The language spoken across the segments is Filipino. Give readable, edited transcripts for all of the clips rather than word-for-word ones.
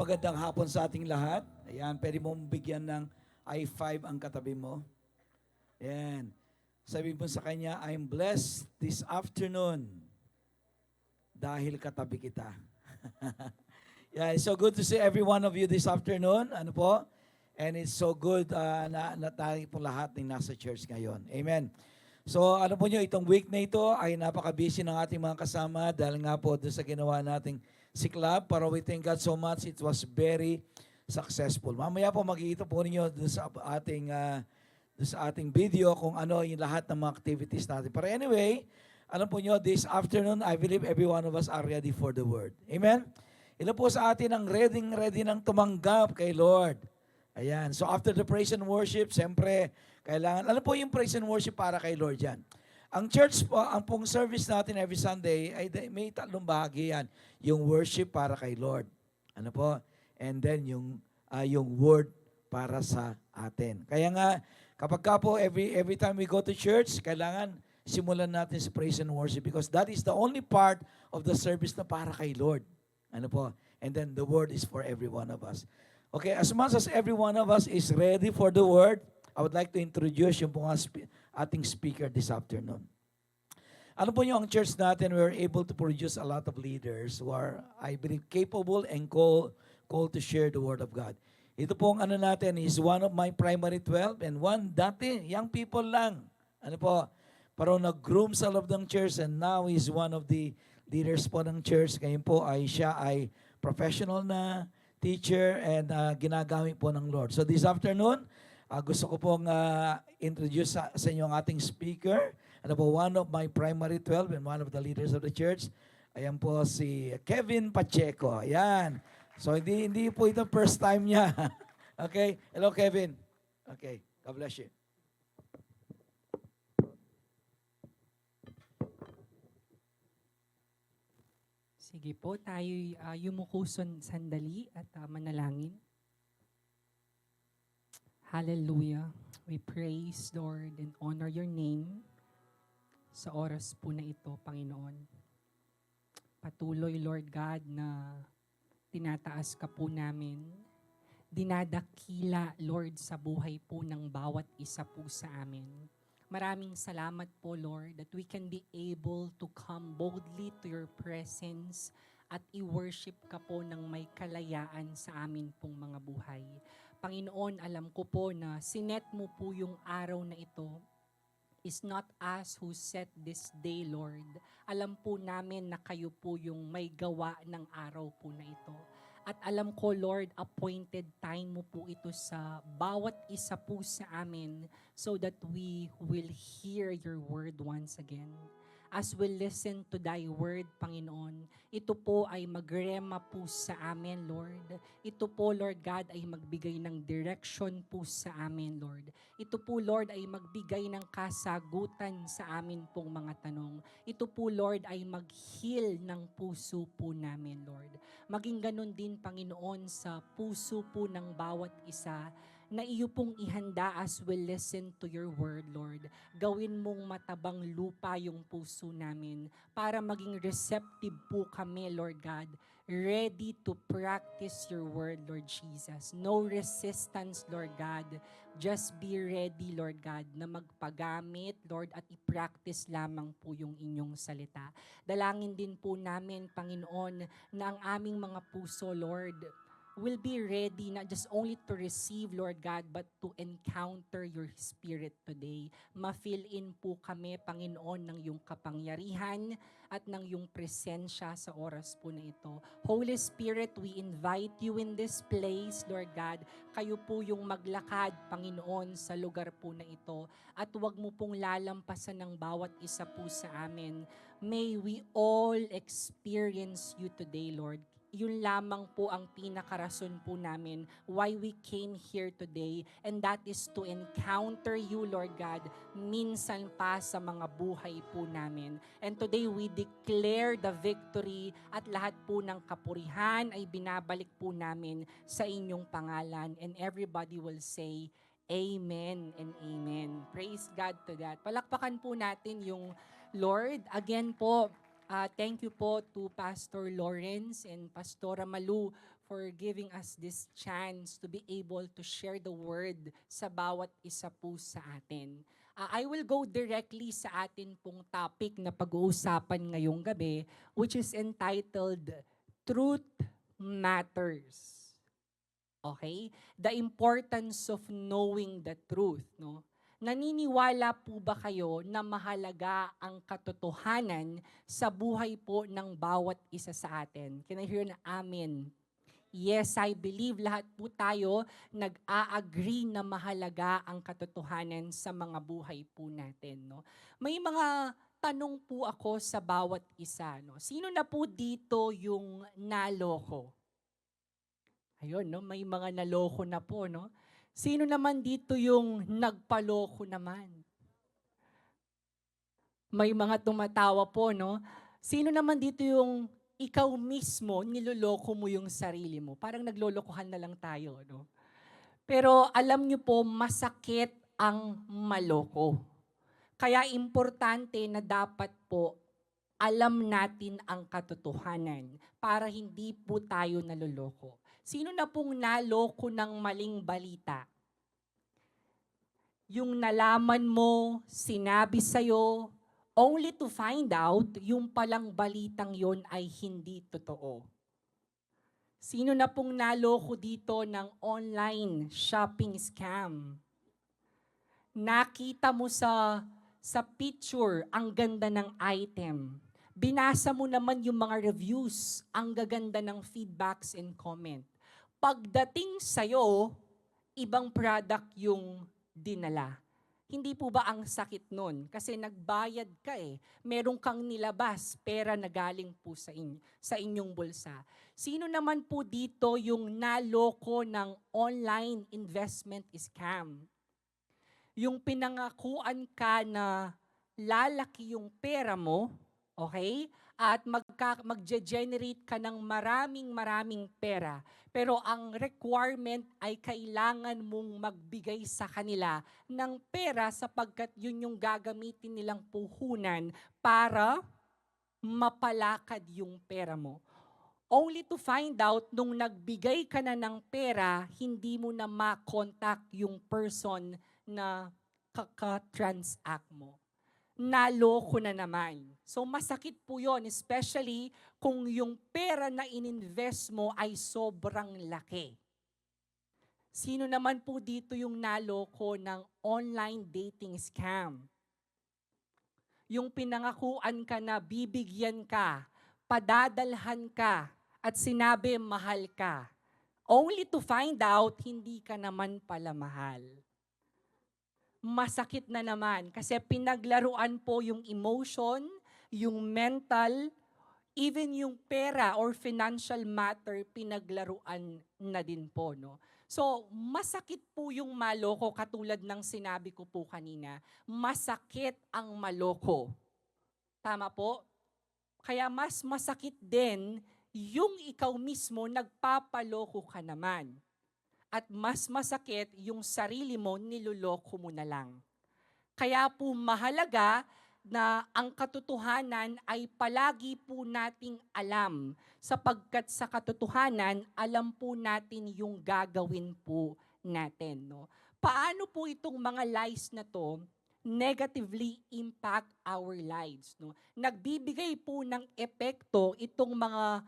magandang hapon sa ating lahat. Ayan, pwede mong bigyan ng I5 ang katabi mo. Ayan. Sabi mo sa kanya, I'm blessed this afternoon dahil katabi kita. Yeah, it's so good to see every one of you this afternoon. Ano po? And it's so good na tayo po lahat ng nasa church ngayon. Amen. So ano po nyo, itong week na ito ay napaka-busy ng ating mga kasama dahil nga po doon sa ginawa nating si Club. Pero we thank God so much. It was very successful. Mamaya po makikita po ninyo doon sa ating video kung ano yung lahat ng mga activities natin. Pero anyway, alam po nyo, this afternoon, I believe every one of us are ready for the Word. Amen? Ilan po sa atin ang ready nang tumanggap kay Lord? Ayan. So after the praise and worship, siyempre, kailangan, ano po yung praise and worship para kay Lord yan? Ang church po, ang pong service natin every Sunday, ay may tatlong bahagi yan. Yung worship para kay Lord. Ano po? And then yung word para sa atin. Kaya nga, kapag ka po, every time we go to church, kailangan simulan natin sa praise and worship because that is the only part of the service na para kay Lord. Ano po? And then the word is for every one of us. Okay, as much as every one of us is ready for the word, I would like to introduce yung ating speaker this afternoon. Ano po yung ang church natin, we're able to produce a lot of leaders who are, I believe, capable and called to share the word of God. Ito pong ano natin is one of my primary 12 and one dati, young people lang. Ano po, pero nag-groom sa loob ng church and now is one of the leaders po ng church. Ngayon po siya ay professional na teacher and ginagamit po ng Lord. So this afternoon, gusto ko pong introduce sa inyo ang ating speaker. Ano po, one of my primary 12 and one of the leaders of the church. Ayan po si Kevin Pacheco. Ayan. So hindi po ito first time niya. Okay? Hello, Kevin. Okay. God bless you. Sige po, tayo yumuko sandali at manalangin. Hallelujah. We praise, Lord, and honor your name sa oras po na ito, Panginoon. Patuloy, Lord God, na tinataas ka po namin. Dinadakila, Lord, sa buhay po ng bawat isa po sa amin. Maraming salamat po, Lord, that we can be able to come boldly to your presence at i-worship ka po ng may kalayaan sa amin pong mga buhay. Panginoon, alam ko po na sinet mo po yung araw na ito. It's not us who set this day, Lord. Alam po namin na kayo po yung may gawa ng araw po na ito. At alam ko, Lord, appointed time mo po ito sa bawat isa po sa amin so that we will hear your word once again. As we listen to thy word, Panginoon, ito po ay magrema po sa amin, Lord. Ito po, Lord God, ay magbigay ng direction po sa amin, Lord. Ito po, Lord, ay magbigay ng kasagutan sa amin pong mga tanong. Ito po, Lord, ay mag-heal ng puso po namin, Lord. Maging ganun din, Panginoon, sa puso po ng bawat isa na iyo pong ihanda as we listen to your word, Lord. Gawin mong matabang lupa yung puso namin para maging receptive po kami, Lord God, ready to practice your word, Lord Jesus. No resistance, Lord God. Just be ready, Lord God, na magpagamit, Lord, at i-practice lamang po yung inyong salita. Dalangin din po namin, Panginoon, na ang aming mga puso, Lord, will be ready not just only to receive, Lord God, but to encounter your Spirit today. Ma-fill in po kami, Panginoon, ng iyong kapangyarihan at ng iyong presensya sa oras po na ito. Holy Spirit, we invite you in this place, Lord God. Kayo po yung maglakad, Panginoon, sa lugar po na ito. At huwag mo pong lalampasan ng bawat isa po sa amin. May we all experience you today, Lord. Yun lamang po ang pinakarason po namin why we came here today, and that is to encounter you, Lord God, minsan pa sa mga buhay po namin. And today we declare the victory at lahat po ng kapurihan ay binabalik po namin sa inyong pangalan, and everybody will say, Amen and Amen. Praise God to that. Palakpakan po natin yung Lord. Again po, thank you po to Pastor Lawrence and Pastora Malu for giving us this chance to be able to share the word sa bawat isa po sa atin. I will go directly sa atin pong topic na pag-uusapan ngayong gabi, which is entitled Truth Matters. Okay? The importance of knowing the truth, no? Naniniwala po ba kayo na mahalaga ang katotohanan sa buhay po ng bawat isa sa atin? Can I hear na amen? Yes, I believe lahat po tayo nag-a-agree na mahalaga ang katotohanan sa mga buhay po natin, no? May mga tanong po ako sa bawat isa, no? Sino na po dito yung naloko? Ayun, no? May mga naloko na po, no? Sino naman dito yung nagpaloko naman? May mga tumatawa po, no? Sino naman dito yung ikaw mismo, niloloko mo yung sarili mo? Parang naglolokohan na lang tayo, no? Pero alam nyo po, masakit ang maloko. Kaya importante na dapat po alam natin ang katotohanan para hindi po tayo naloloko. Sino na pong naloko ng maling balita? Yung nalaman mo, sinabi sa'yo, only to find out yung palang balitang yon ay hindi totoo. Sino na pong naloko dito ng online shopping scam? Nakita mo sa picture ang ganda ng item. Binasa mo naman yung mga reviews, ang gaganda ng feedbacks and comment. Pagdating sa'yo, ibang product yung dinala. Hindi po ba ang sakit nun? Kasi nagbayad ka eh. Meron kang nilabas, pera na galing po sa inyong bulsa. Sino naman po dito yung naloko ng online investment scam? Yung pinangakuan ka na lalaki yung pera mo, okay? At magge-generate ka ng maraming pera. Pero ang requirement ay kailangan mong magbigay sa kanila ng pera sapagkat yun yung gagamitin nilang puhunan para mapalakad yung pera mo. Only to find out, nung nagbigay ka na ng pera, hindi mo na ma-contact yung person na kaka-transact mo. Naloko na naman. So masakit po yon, especially kung yung pera na ininvest mo ay sobrang laki. Sino naman po dito yung naloko ng online dating scam? Yung pinangakuan ka na bibigyan ka, padadalhan ka, at sinabi mahal ka. Only to find out, hindi ka naman pala mahal. Masakit na naman kasi pinaglaruan po yung emotion, yung mental, even yung pera or financial matter, pinaglaruan na din po, no? So, masakit po yung maloko katulad ng sinabi ko po kanina. Masakit ang maloko. Tama po? Kaya mas masakit din yung ikaw mismo nagpapaloko ka naman. At mas masakit yung sarili mo, niloloko mo na lang. Kaya po mahalaga na ang katotohanan ay palagi po nating alam sapagkat sa katotohanan, alam po natin yung gagawin po natin. No? Paano po itong mga lies na to negatively impact our lives? No? Nagbibigay po ng epekto itong mga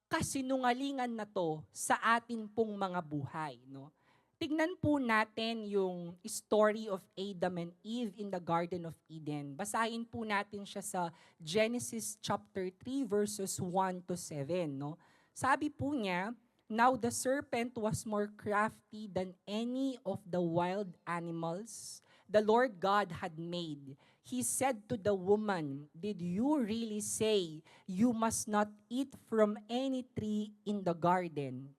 kasinungalingan na to sa atin pong mga buhay, no? Tignan po natin yung story of Adam and Eve in the Garden of Eden. Basahin po natin siya sa Genesis chapter 3 verses 1 to 7, no? Sabi po niya, "Now the serpent was more crafty than any of the wild animals the Lord God had made. He said to the woman, 'Did you really say you must not eat from any tree in the garden?'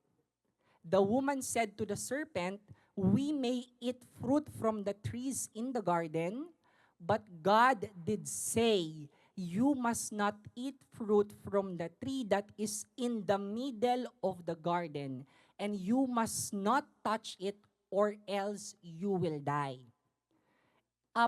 The woman said to the serpent, 'We may eat fruit from the trees in the garden, but God did say, you must not eat fruit from the tree that is in the middle of the garden, and you must not touch it, or else you will die.'"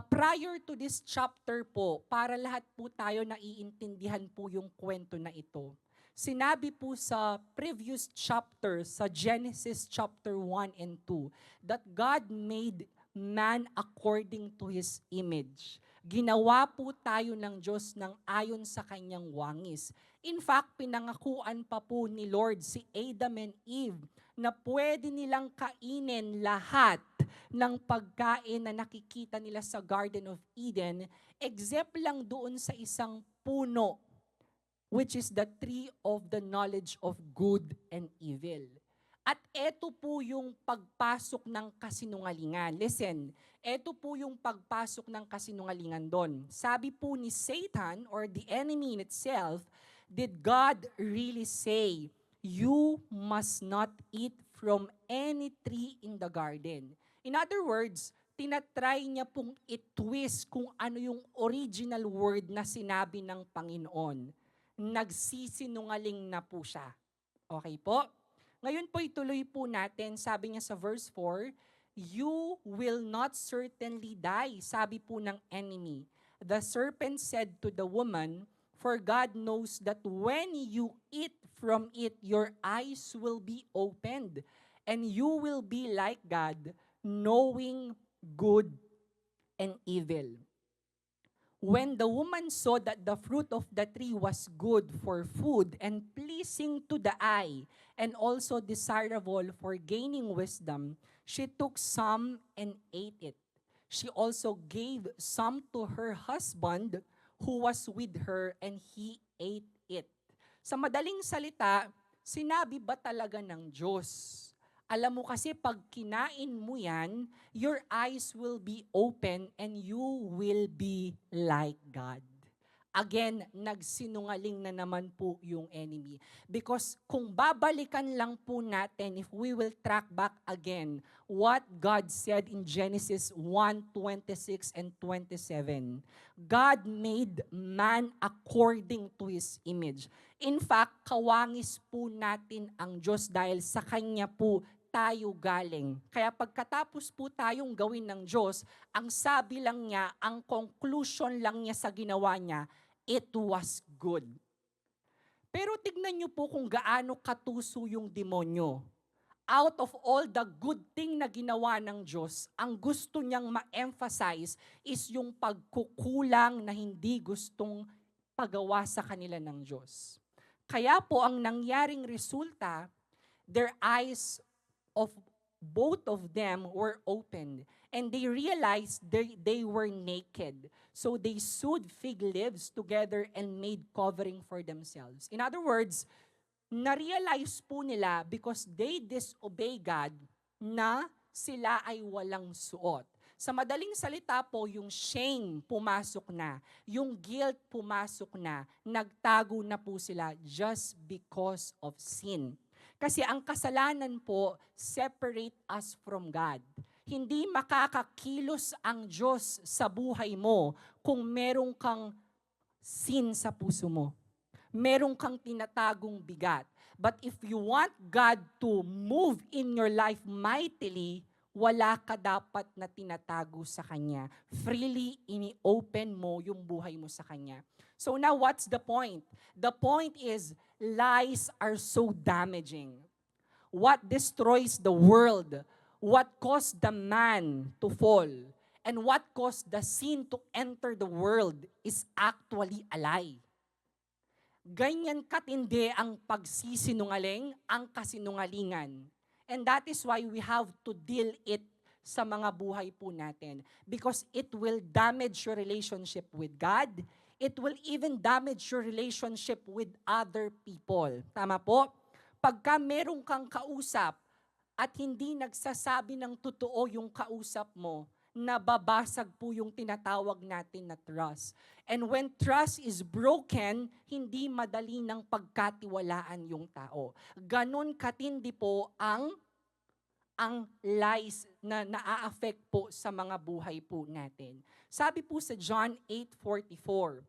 Prior to this chapter po, para lahat po tayo naiintindihan po yung kwento na ito, Sinabi po sa previous chapter, sa Genesis chapter 1 and 2, that God made man according to His image. Ginawa po tayo ng Diyos ng ayon sa kanyang wangis. In fact, pinangakuan pa po ni Lord si Adam and Eve na pwede nilang kainin lahat ng pagkain na nakikita nila sa Garden of Eden, except lang doon sa isang puno, which is the tree of the knowledge of good and evil. At eto po yung pagpasok ng kasinungalingan. Listen, eto po yung pagpasok ng kasinungalingan doon. Sabi po ni Satan or the enemy in itself, did God really say, you must not eat from any tree in the garden? In other words, tinatry niya pong i-twist kung ano yung original word na sinabi ng Panginoon. Nagsisinungaling na po siya. Okay po? Ngayon po ituloy po natin, sabi niya sa verse 4, you will not certainly die, sabi po ng enemy. The serpent said to the woman, for God knows that when you eat from it, your eyes will be opened, and you will be like God, knowing good and evil. When the woman saw that the fruit of the tree was good for food and pleasing to the eye, and also desirable for gaining wisdom, she took some and ate it. She also gave some to her husband who was with her, and he ate it. Sa madaling salita, sinabi ba talaga ng Diyos? Alam mo kasi pag kinain mo yan, your eyes will be open and you will be like God. Again, nagsinungaling na naman po yung enemy. Because kung babalikan lang po natin, if we will track back again, what God said in Genesis 1:26 and 27, God made man according to His image. In fact, kawangis po natin ang Diyos dahil sa Kanya po tayo galing. Kaya pagkatapos po tayong gawin ng Diyos, ang sabi lang niya, ang conclusion lang niya sa ginawa niya, it was good. Pero tignan niyo po kung gaano katuso yung demonyo. Out of all the good thing na ginawa ng Diyos, ang gusto niyang ma-emphasize is yung pagkukulang na hindi gustong pagawa sa kanila ng Diyos. Kaya po ang nangyaring resulta, their eyes of both of them were opened, and they realized they were naked. So they sewed fig leaves together and made covering for themselves. In other words, na-realize po nila because they disobey God na sila ay walang suot. Sa madaling salita po, yung shame pumasok na, yung guilt pumasok na, nagtago na po sila just because of sin. Kasi ang kasalanan po, separate us from God. Hindi makakakilos ang Diyos sa buhay mo kung merong kang sin sa puso mo. Merong kang tinatagong bigat. But if you want God to move in your life mightily, wala ka dapat na tinatago sa Kanya. Freely ini-open mo yung buhay mo sa Kanya. So now what's the point? The point is, lies are so damaging. What destroys the world, what caused the man to fall, and what caused the sin to enter the world is actually a lie. Ganyan katindi ang pagsisinungaling, ang kasinungalingan. And that is why we have to deal it sa mga buhay po natin. Because it will damage your relationship with God. It will even damage your relationship with other people. Tama po? Pagka merong kang kausap at hindi nagsasabi ng totoo yung kausap mo, nababasag po yung tinatawag natin na trust. And when trust is broken, hindi madali ng pagkatiwalaan yung tao. Ganon katindi po ang lies na naa-affect po sa mga buhay po natin. Sabi po sa John 8:44,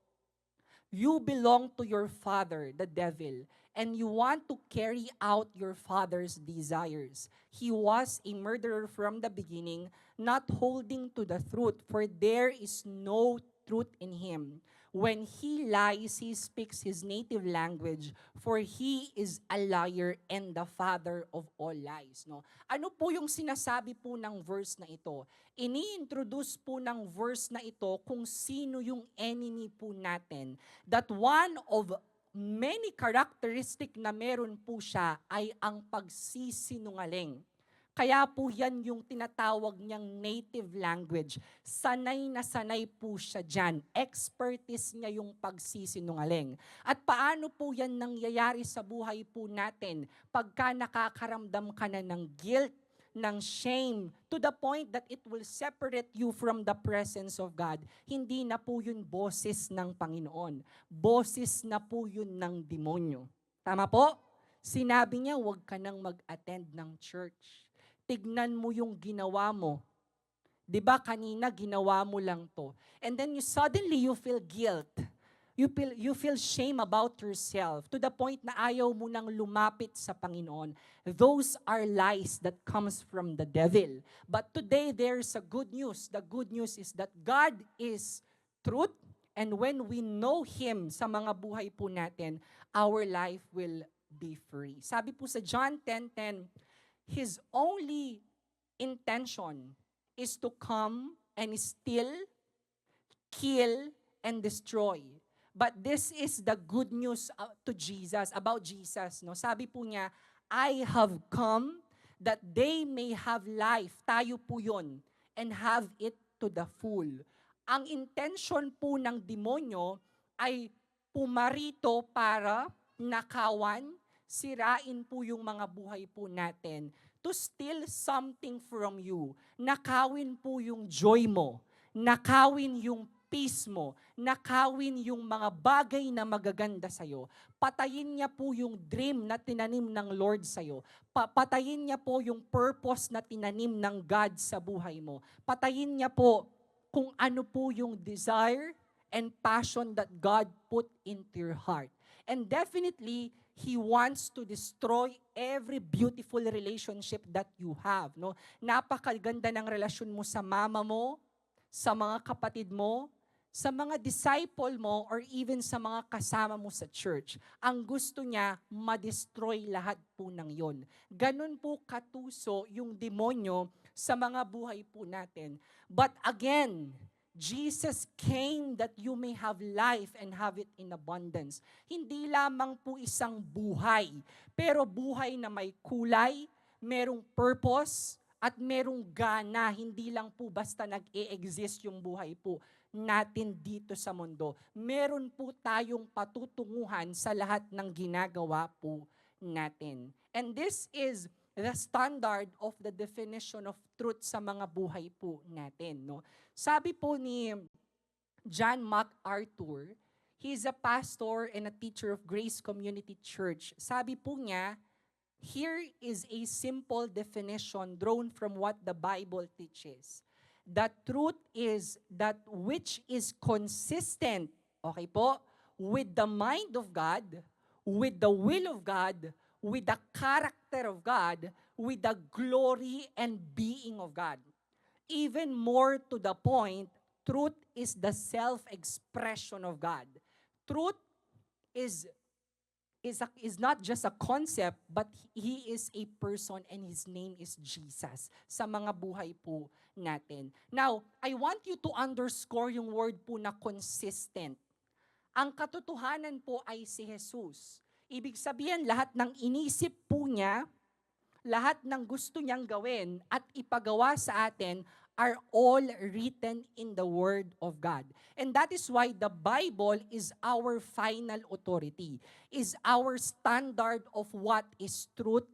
you belong to your father, the devil, and you want to carry out your father's desires. He was a murderer from the beginning, not holding to the truth, for there is no truth in him. When he lies, he speaks his native language, for he is a liar and the father of all lies. No? Ano po yung sinasabi po ng verse na ito? Ini-introduce po ng verse na ito kung sino yung enemy po natin. That one of many characteristic na meron po siya ay ang pagsisinungaling. Kaya po yan yung tinatawag niyang native language. Sanay na sanay po siya dyan. Expertise niya yung pagsisinungaling. At paano po yan nangyayari sa buhay po natin pagka nakakaramdam ka na ng guilt, ng shame, to the point that it will separate you from the presence of God. Hindi na po yun boses ng Panginoon. Boses na po yun ng demonyo. Tama po? Sinabi niya, huwag ka nang mag-attend ng church. Tignan mo yung ginawa mo. 'Di ba kanina ginawa mo lang 'to. And then suddenly you feel guilt. You feel shame about yourself to the point na ayaw mo nang lumapit sa Panginoon. Those are lies that comes from the devil. But today there's a good news. The good news is that God is truth, and when we know Him sa mga buhay po natin, our life will be free. Sabi po sa John 10:10, His only intention is to come and steal, kill, and destroy. But this is the good news to Jesus, about Jesus. No? Sabi po niya, I have come that they may have life. Tayo po yun. And have it to the full. Ang intention po ng demonyo ay pumarito para nakawan, sirain po yung mga buhay po natin, to steal something from you. Nakawin po yung joy mo. Nakawin yung peace mo. Nakawin yung mga bagay na magaganda sa'yo. Patayin niya po yung dream na tinanim ng Lord sa'yo. Patayin niya po yung purpose na tinanim ng God sa buhay mo. Patayin niya po kung ano po yung desire and passion that God put into your heart. And definitely, He wants to destroy every beautiful relationship that you have. No? Napakaganda ng relasyon mo sa mama mo, sa mga kapatid mo, sa mga disciple mo, or even sa mga kasama mo sa church. Ang gusto niya, ma-destroy lahat po ng yon. Ganun po katuso yung demonyo sa mga buhay po natin. But again, Jesus came that you may have life and have it in abundance. Hindi lamang po isang buhay, pero buhay na may kulay, merong purpose, at merong gana. Hindi lang po basta nag-e-exist yung buhay po natin dito sa mundo. Meron po tayong patutunguhan sa lahat ng ginagawa po natin. And this is the standard of the definition of truth sa mga buhay po natin. No? Sabi po ni John MacArthur, he's a pastor and a teacher of Grace Community Church. Sabi po niya, here is a simple definition drawn from what the Bible teaches. The truth is that which is consistent, okay po, with the mind of God, with the will of God, with the character of God, with the glory and being of God. Even more to the point, truth is the self-expression of God. Truth is not just a concept, but He is a person and His name is Jesus sa mga buhay po natin. Now, I want you to underscore yung word po na consistent. Ang katotohanan po ay si Jesus. Ibig sabihin, lahat ng inisip po niya, lahat ng gusto niyang gawin at ipagawa sa atin are all written in the Word of God. And that is why the Bible is our final authority, is our standard of what is truth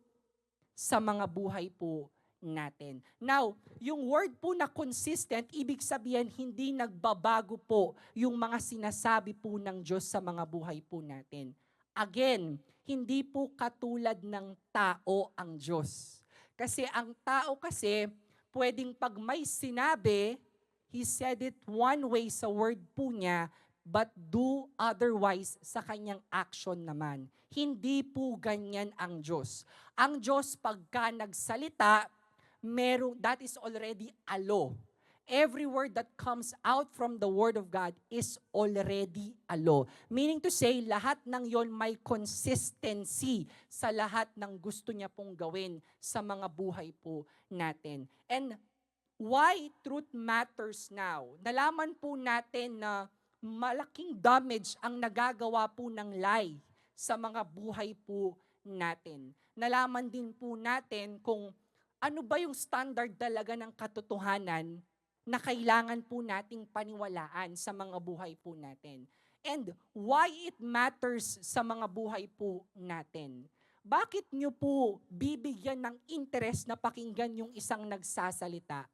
sa mga buhay po natin. Now, yung word po na consistent, ibig sabihin hindi nagbabago po yung mga sinasabi po ng Diyos sa mga buhay po natin. Again, hindi po katulad ng tao ang Diyos. Kasi ang tao kasi, pwedeng pag may sinabi, He said it one way sa word po niya, but do otherwise sa kanyang action naman. Hindi po ganyan ang Diyos. Ang Diyos pagka nagsalita, that is already a law. every word that comes out from the Word of God is already a law. Meaning to say, lahat ng yon may consistency sa lahat ng gusto niya pong gawin sa mga buhay po natin. And why truth matters now? Nalaman po natin na malaking damage ang nagagawa po ng lie sa mga buhay po natin. Nalaman din po natin kung ano ba yung standard talaga ng katotohanan na kailangan po nating paniwalaan sa mga buhay po natin. And why it matters sa mga buhay po natin. Bakit nyo po bibigyan ng interest na pakinggan yung isang nagsasalita?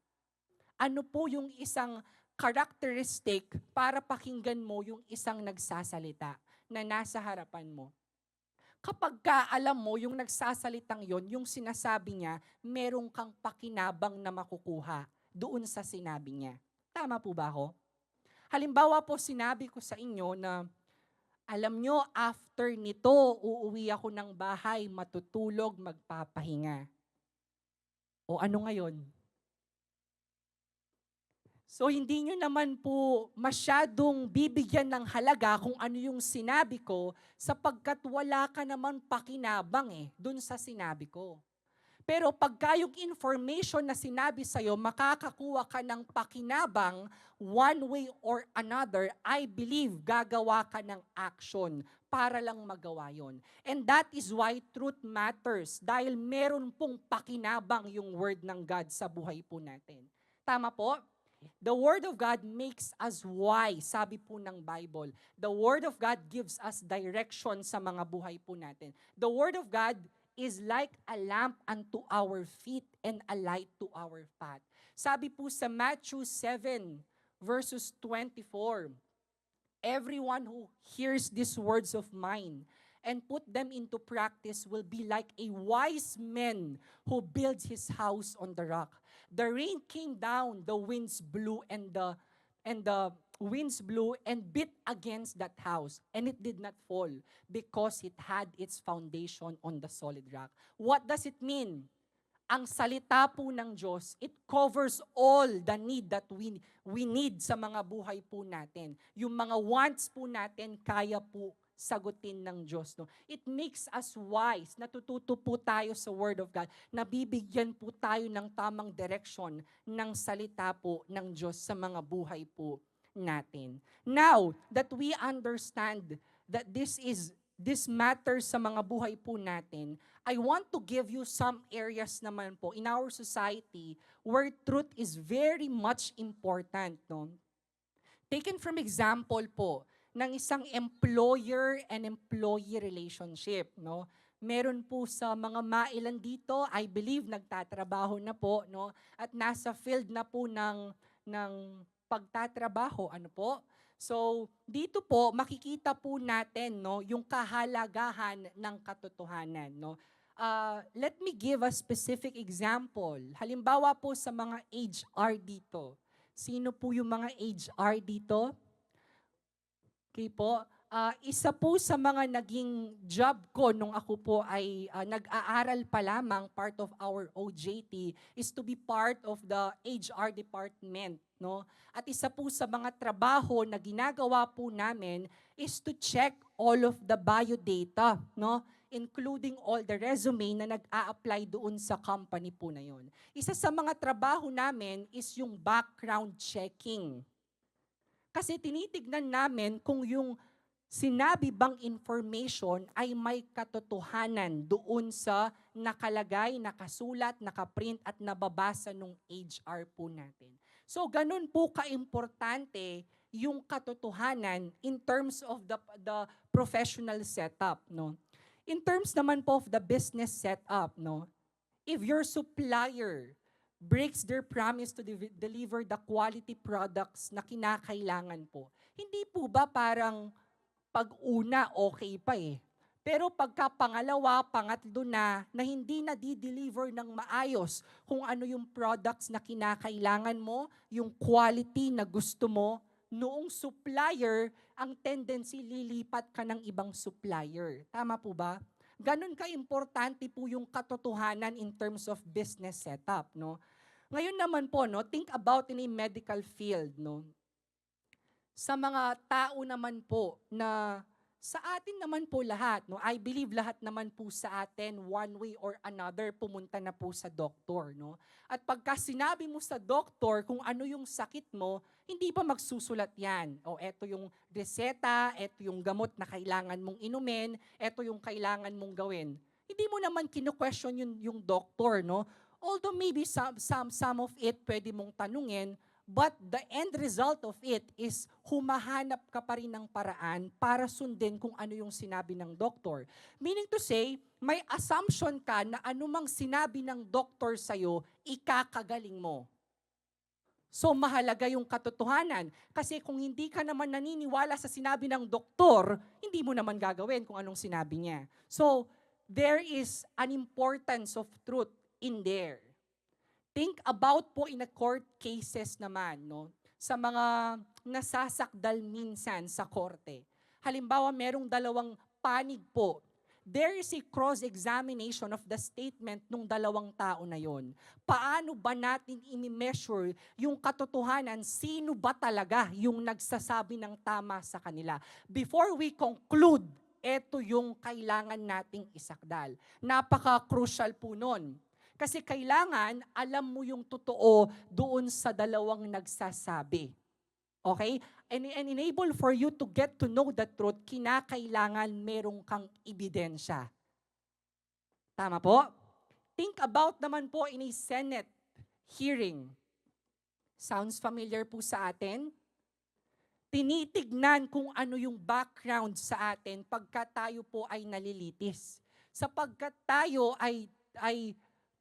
Ano po yung isang characteristic para pakinggan mo yung isang nagsasalita na nasa harapan mo? Kapag ka alam mo yung nagsasalitang yon, yung sinasabi niya, merong kang pakinabang na makukuha doon sa sinabi niya. Tama po ba ako? Halimbawa po, sinabi ko sa inyo na, alam nyo, after nito, uuwi ako ng bahay, matutulog, magpapahinga. O ano ngayon? So hindi nyo naman po masyadong bibigyan ng halaga kung ano yung sinabi ko sapagkat wala ka naman pakinabang dun sa sinabi ko. Pero pagka yung information na sinabi sa'yo, makakakuha ka ng pakinabang one way or another, I believe gagawa ka ng action para lang magawa yon. And that is why truth matters dahil meron pong pakinabang yung word ng God sa buhay po natin. Tama po? The Word of God makes us wise, sabi po ng Bible. The Word of God gives us direction sa mga buhay po natin. The Word of God is like a lamp unto our feet and a light to our path. Sabi po sa Matthew 7, verses 24, everyone who hears these words of mine and put them into practice will be like a wise man who builds his house on the rock. The rain came down, the winds blew, and the winds blew and beat against that house, and it did not fall because it had its foundation on the solid rock. What does it mean? Ang salita po ng Diyos, it covers all the need that we need sa mga buhay po natin. Yung mga wants po natin, kaya po sagutin ng Diyos. No? It makes us wise. Natututo po tayo sa Word of God. Nabibigyan po tayo ng tamang direction ng salita po ng Diyos sa mga buhay po natin. Now, that we understand that this matters sa mga buhay po natin, I want to give you some areas naman po in our society where truth is very much important. No? Taken from example po, ng isang employer and employee relationship, no? Meron po sa mga mailan dito, I believe nagtatrabaho na po, no? At nasa field na po ng pagtatrabaho, ano po? So, dito po makikita po natin, no, yung kahalagahan ng katotohanan, no? Let me give a specific example. Halimbawa po sa mga HR dito. Sino po yung mga HR dito? Okay po. Isa po sa mga naging job ko nung ako po ay nag-aaral pa lamang, part of our OJT, is to be part of the HR department. No? At isa po sa mga trabaho na ginagawa po namin is to check all of the biodata, no? Including all the resume na nag-a-apply doon sa company po na yon. Isa sa mga trabaho namin is yung background checking. Kasi tinitignan namin kung yung sinabi bang information ay may katotohanan doon sa nakalagay, nakasulat, nakaprint at nababasa nung HR po natin. So ganun po kaimportante yung katotohanan in terms of the professional setup, no? In terms naman po of the business setup, no? If your supplier breaks their promise to deliver the quality products na kinakailangan po. Hindi po ba parang pag-una okay pa Pero pagka pangalawa, pangatlo na hindi na di-deliver ng maayos kung ano yung products na kinakailangan mo, yung quality na gusto mo, noong supplier, ang tendency lilipat ka ng ibang supplier. Tama po ba? Ganun ka-importante po yung katotohanan in terms of business setup, no? Ngayon naman po, no, think about in a medical field, no. Sa mga tao naman po na sa atin naman po lahat, no, I believe lahat naman po sa atin, one way or another, pumunta na po sa doktor. No? At pagka sinabi mo sa doktor kung ano yung sakit mo, hindi pa magsusulat yan. O eto yung reseta, eto yung gamot na kailangan mong inumin, eto yung kailangan mong gawin. Hindi mo naman kino-question yung doktor. No? Although maybe some of it pwede mong tanungin, but the end result of it is humahanap ka pa rin ng paraan para sundin kung ano yung sinabi ng doktor. Meaning to say, may assumption ka na anumang sinabi ng doktor sa'yo, ikakagaling mo. So mahalaga yung katotohanan. Kasi kung hindi ka naman naniniwala sa sinabi ng doktor, hindi mo naman gagawin kung anong sinabi niya. So there is an importance of truth in there. Think about po in a court cases naman, no? Sa mga nasasakdal minsan sa korte. Halimbawa, merong dalawang panig po. There is a cross-examination of the statement ng dalawang tao na yon. Paano ba natin i-measure yung katotohanan? Sino ba talaga yung nagsasabi ng tama sa kanila? Before we conclude, ito yung kailangan nating isakdal. Napaka-crucial po nun. Kasi kailangan alam mo yung totoo doon sa dalawang nagsasabi. Okay? And enable for you to get to know the truth, kinakailangan merong kang ebidensya. Tama po? Think about naman po in a Senate hearing. Sounds familiar po sa atin? Tinitignan kung ano yung background sa atin pagka tayo po ay nalilitis. Sapagkat tayo ay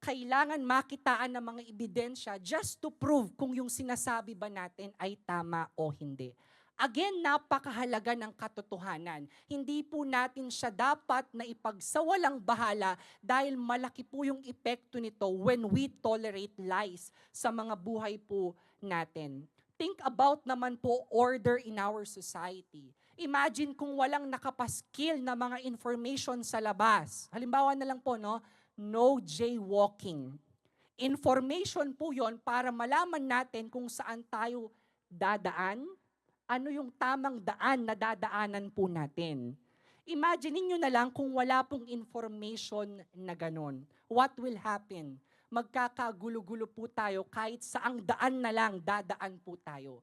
kailangan makitaan ng mga ebidensya just to prove kung yung sinasabi ba natin ay tama o hindi. Again, napakahalaga ng katotohanan. Hindi po natin siya dapat na ipagsawalang bahala dahil malaki po yung epekto nito when we tolerate lies sa mga buhay po natin. Think about naman po order in our society. Imagine kung walang nakapaskil na mga information sa labas. Halimbawa na lang po, no jaywalking. Information po yon para malaman natin kung saan tayo dadaan, ano yung tamang daan na dadaanan po natin. Imagine niyo na lang kung wala pong information na ganon. What will happen? Magkakagulo-gulo po tayo kahit saang daan na lang dadaan po tayo.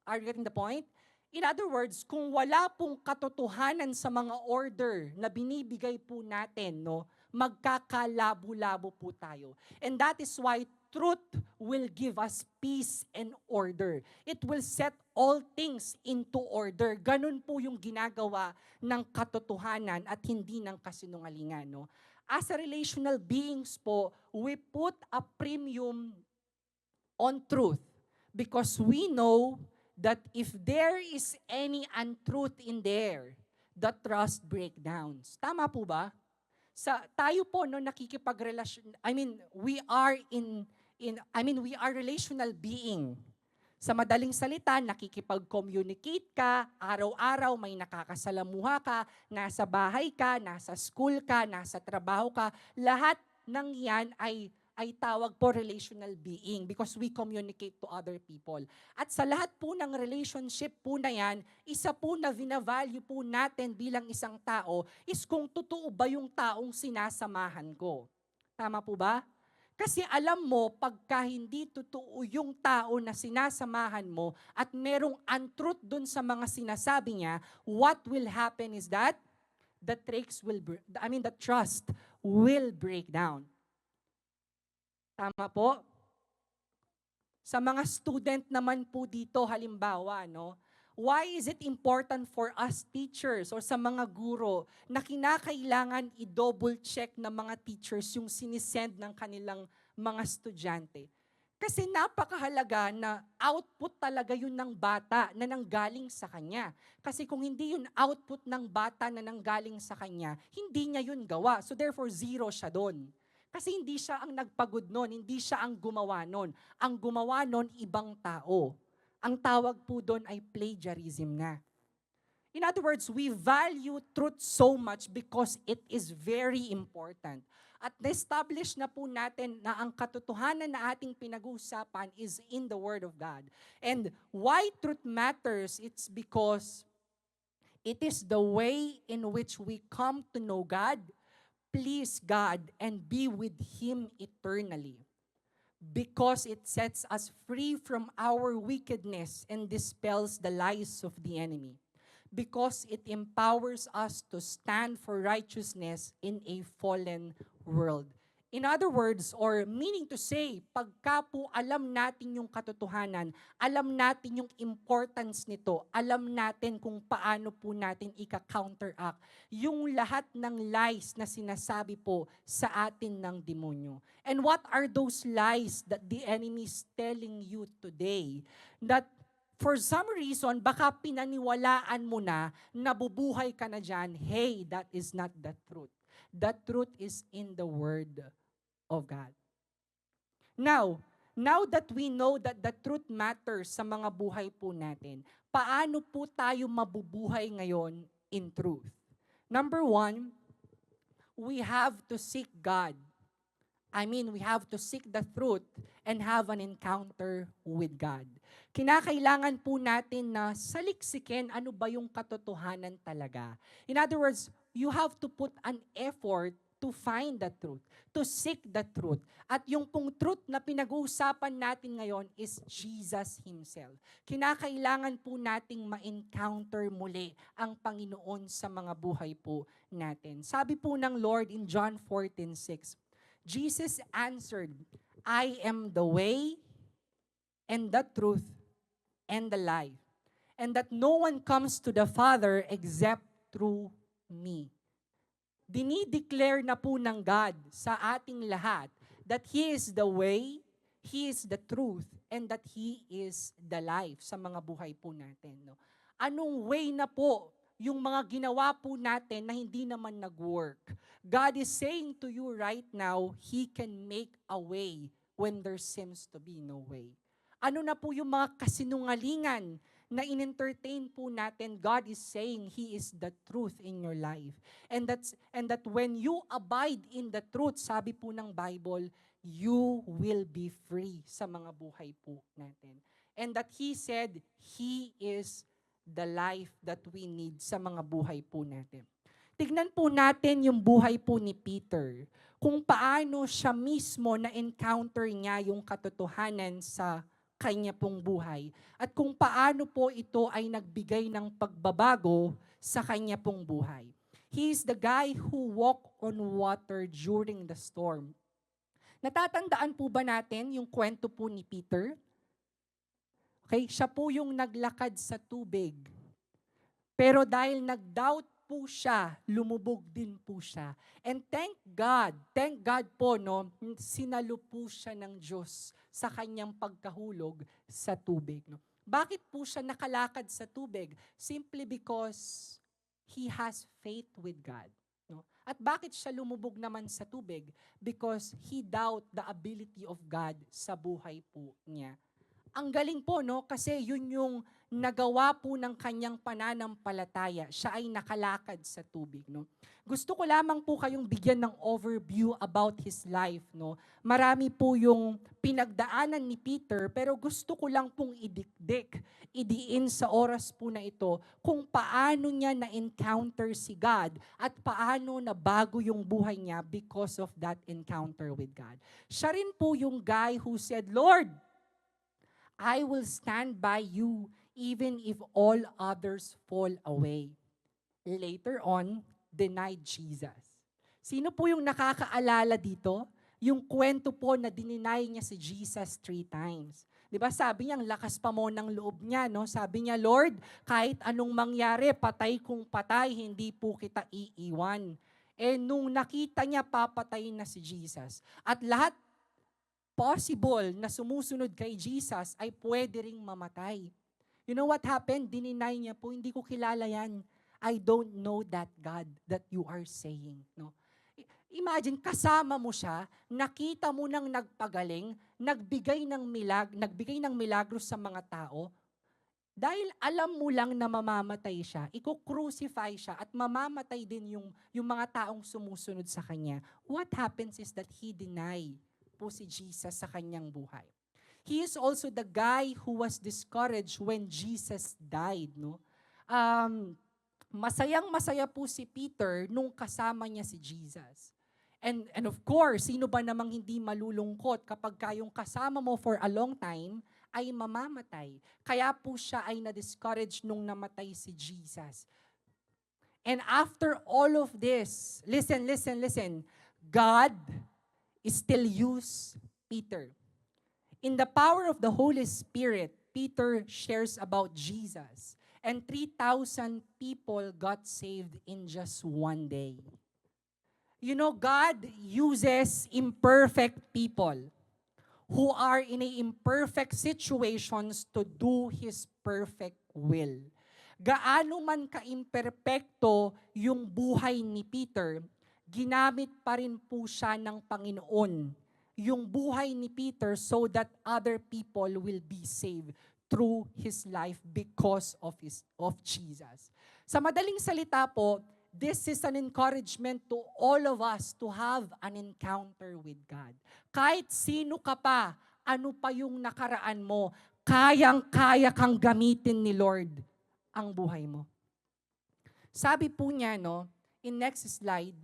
Are you getting the point? In other words, kung wala pong katotohanan sa mga order na binibigay po natin, magkakalabo-labo po tayo. And that is why truth will give us peace and order. It will set all things into order. Ganun po yung ginagawa ng katotohanan at hindi ng kasinungalingan. As a relational beings po, we put a premium on truth because we know that if there is any untruth in there, the trust breakdowns. Tama po ba? Tayo po nakikipagrelasyon, we are we are relational being. Sa madaling salita, nakikipag-communicate ka, araw-araw may nakakasalamuha ka, nasa bahay ka, nasa school ka, nasa trabaho ka, lahat ng yan ay tawag po relational being because we communicate to other people. At sa lahat po ng relationship po na yan, isa po na vina-value po natin bilang isang tao is kung totoo ba yung taong sinasamahan ko. Tama po ba? Kasi alam mo, pagka hindi totoo yung tao na sinasamahan mo at merong untruth dun sa mga sinasabi niya, what will happen is that the trust will break down. Tama po? Sa mga student naman po dito, halimbawa, why is it important for us teachers or sa mga guro na kinakailangan i-double check ng mga teachers yung sinisend ng kanilang mga estudyante? Kasi napakahalaga na output talaga yun ng bata na nanggaling sa kanya. Kasi kung hindi yun output ng bata na nanggaling sa kanya, hindi niya yun gawa. So therefore, zero siya doon. Kasi hindi siya ang nagpagod nun, hindi siya ang gumawa nun. Ang gumawa nun, ibang tao. Ang tawag po doon ay plagiarism na. In other words, we value truth so much because it is very important. At na-establish na po natin na ang katotohanan na ating pinag-uusapan is in the Word of God. And why truth matters, it's because it is the way in which we come to know God, please God, and be with Him eternally. Because it sets us free from our wickedness and dispels the lies of the enemy. Because it empowers us to stand for righteousness in a fallen world. In other words, or meaning to say, pagka po alam natin yung katotohanan, alam natin yung importance nito, alam natin kung paano po natin ika-counteract yung lahat ng lies na sinasabi po sa atin ng demonyo. And what are those lies that the enemy is telling you today? That for some reason, baka pinaniwalaan mo na, nabubuhay ka na dyan, hey, that is not the truth. The truth is in the Word of God. Now that we know that the truth matters sa mga buhay po natin, paano po tayo mabubuhay ngayon in truth? Number one, we have to seek God. We have to seek the truth and have an encounter with God. Kinakailangan po natin na saliksikin ano ba yung katotohanan talaga. In other words, you have to put an effort to find the truth, to seek the truth. At yung pong truth na pinag-uusapan natin ngayon is Jesus Himself. Kinakailangan po nating ma-encounter muli ang Panginoon sa mga buhay po natin. Sabi po ng Lord in John 14:6, Jesus answered, I am the way and the truth and the life, and that no one comes to the Father except through me. Dinideclare na po ng God sa ating lahat that He is the way, He is the truth, and that He is the life sa mga buhay po natin. No? Anong way na po yung mga ginawa po natin na hindi naman nag-work? God is saying to you right now, He can make a way when there seems to be no way. Ano na po yung mga kasinungalingan na in-entertain po natin? God is saying He is the truth in your life. And that when you abide in the truth, sabi po ng Bible, you will be free sa mga buhay po natin. And that He said, He is the life that we need sa mga buhay po natin. Tignan po natin yung buhay po ni Peter, kung paano siya mismo na-encounter niya yung katotohanan sa kanya pong buhay, at kung paano po ito ay nagbigay ng pagbabago sa kanya pong buhay. He is the guy who walked on water during the storm. Natatandaan po ba natin yung kwento po ni Peter? Okay, siya po yung naglakad sa tubig. Pero dahil nag-doubt po siya, lumubog din po siya. And thank God po, no, sinalo po siya ng Diyos sa kanyang pagkahulog sa tubig. No? Bakit po siya nakalakad sa tubig? Simply because he has faith with God. No? At bakit siya lumubog naman sa tubig? Because he doubt the ability of God sa buhay po niya. Ang galing po, no? Kasi yun yung nagawa po ng kanyang pananampalataya. Siya ay nakalakad sa tubig, no? Gusto ko lamang po kayong bigyan ng overview about his life, no? Marami po yung pinagdaanan ni Peter, pero gusto ko lang pong idiin sa oras po na ito kung paano niya na-encounter si God at paano nabago yung buhay niya because of that encounter with God. Siya rin po yung guy who said, Lord, I will stand by you even if all others fall away. Later on, denied Jesus. Sino po yung nakakaalala dito? Yung kwento po na dininay niya si Jesus 3 times. Diba sabi niya, ang lakas pa mo ng loob niya, no? Sabi niya, Lord, kahit anong mangyari, patay kung patay, hindi po kita iiwan. Eh nung nakita niya, papatayin na si Jesus. At lahat possible na sumusunod kay Jesus ay pwede ring mamatay. You know what happened? Dininay niya po, hindi ko kilala yan. I don't know that God that you are saying. No? Imagine, kasama mo siya, nakita mo nang nagpagaling, nagbigay ng milagro sa mga tao, Dahil alam mo lang na mamamatay siya, iko-crucify siya at mamamatay din yung mga taong sumusunod sa kanya. What happens is that he deny po si Jesus sa kanyang buhay. He is also the guy who was discouraged when Jesus died. No? Masayang-masaya po si Peter nung kasama niya si Jesus. And of course, sino ba namang hindi malulungkot kapag kayong kasama mo for a long time ay mamamatay. Kaya po siya ay na-discourage nung namatay si Jesus. And after all of this, listen, God still use Peter. In the power of the Holy Spirit, Peter shares about Jesus. And 3,000 people got saved in just one day. You know, God uses imperfect people who are in a imperfect situations to do His perfect will. Gaano man ka-imperpekto yung buhay ni Peter, ginamit pa rin po siya ng Panginoon yung buhay ni Peter so that other people will be saved through his life because of Jesus. Sa madaling salita po, this is an encouragement to all of us to have an encounter with God. Kahit sino ka pa, ano pa yung nakaraan mo, kayang-kaya kang gamitin ni Lord ang buhay mo. Sabi po niya, no, in next slide,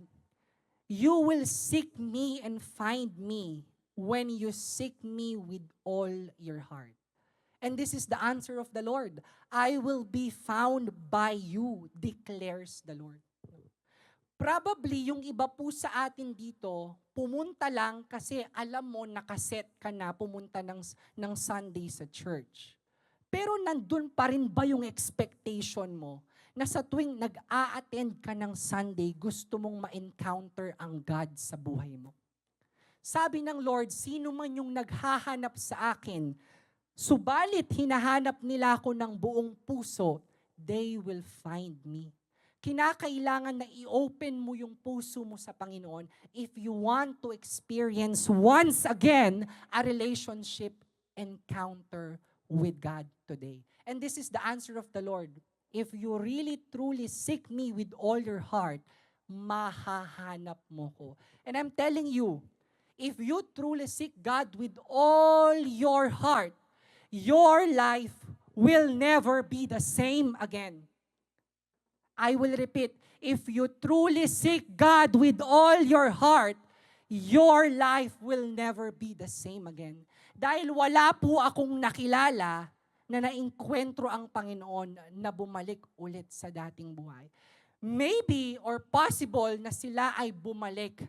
you will seek me and find me when you seek me with all your heart. And this is the answer of the Lord. I will be found by you, declares the Lord. Probably yung iba po sa atin dito, pumunta lang kasi alam mo nakaset ka na pumunta ng Sunday sa church. Pero nandun pa rin ba yung expectation mo na sa tuwing nag-a-attend ka ng Sunday, gusto mong ma-encounter ang God sa buhay mo? Sabi ng Lord, sino man yung naghahanap sa akin, subalit hinahanap nila ako ng buong puso, they will find me. Kinakailangan na i-open mo yung puso mo sa Panginoon if you want to experience once again a relationship encounter with God today. And this is the answer of the Lord. If you really truly seek me with all your heart, mahahanap mo ko. And I'm telling you, if you truly seek God with all your heart, your life will never be the same again. I will repeat, if you truly seek God with all your heart, your life will never be the same again. Dahil wala po akong nakilala na nainkwentro ang Panginoon na bumalik ulit sa dating buhay. Maybe or possible na sila ay bumalik.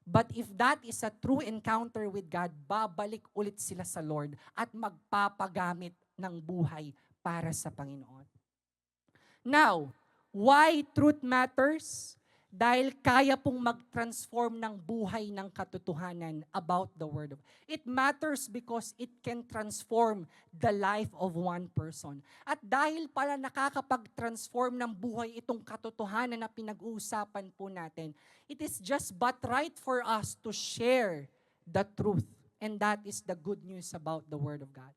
But if that is a true encounter with God, babalik ulit sila sa Lord at magpapagamit ng buhay para sa Panginoon. Now, why truth matters? Dahil kaya pong mag-transform ng buhay ng katotohanan about the Word of God. It matters because it can transform the life of one person. At dahil pala nakakapag-transform ng buhay itong katotohanan na pinag-uusapan po natin, it is just but right for us to share the truth. And that is the good news about the Word of God.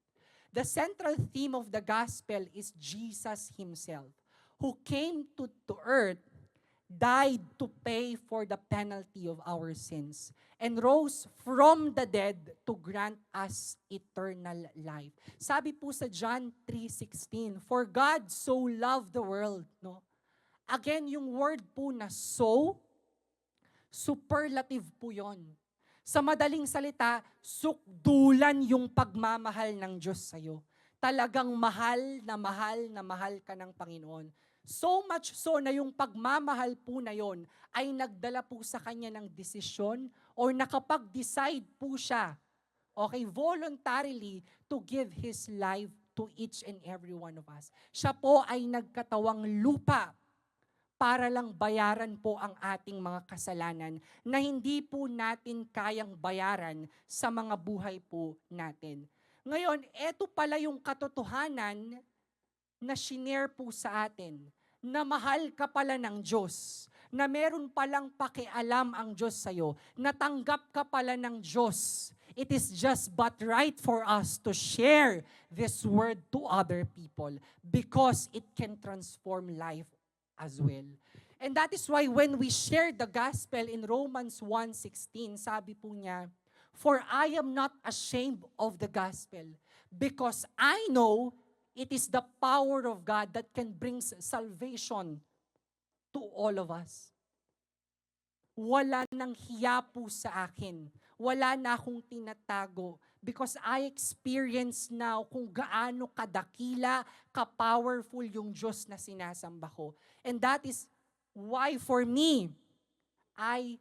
The central theme of the gospel is Jesus Himself, who came to earth, died to pay for the penalty of our sins, and rose from the dead to grant us eternal life. Sabi po sa John 3:16, for God so loved the world. No? Again, yung word po na so, superlative po yon. Sa madaling salita, sukdulan yung pagmamahal ng Diyos sa'yo. Talagang mahal na mahal na mahal ka ng Panginoon. So much so na yung pagmamahal po na yon ay nagdala po sa kanya ng desisyon or nakapag-decide po siya, okay, voluntarily to give His life to each and every one of us. Siya po ay nagkatawang lupa para lang bayaran po ang ating mga kasalanan na hindi po natin kayang bayaran sa mga buhay po natin. Ngayon, eto pala yung katotohanan na shinare po sa atin, na mahal ka pala ng Diyos, na meron palang pakialam ang Diyos sa'yo, natanggap ka pala ng Diyos. it is just but right for us to share this word to other people because it can transform life as well. And that is why when we share the gospel in Romans 1:16, sabi po niya, "For I am not ashamed of the gospel, because I know it is the power of God that can bring salvation to all of us." Wala nang hiya po sa akin. Wala na akong tinatago because I experience now kung gaano kadakila, ka-powerful yung Diyos na sinasamba ko. And that is why for me, I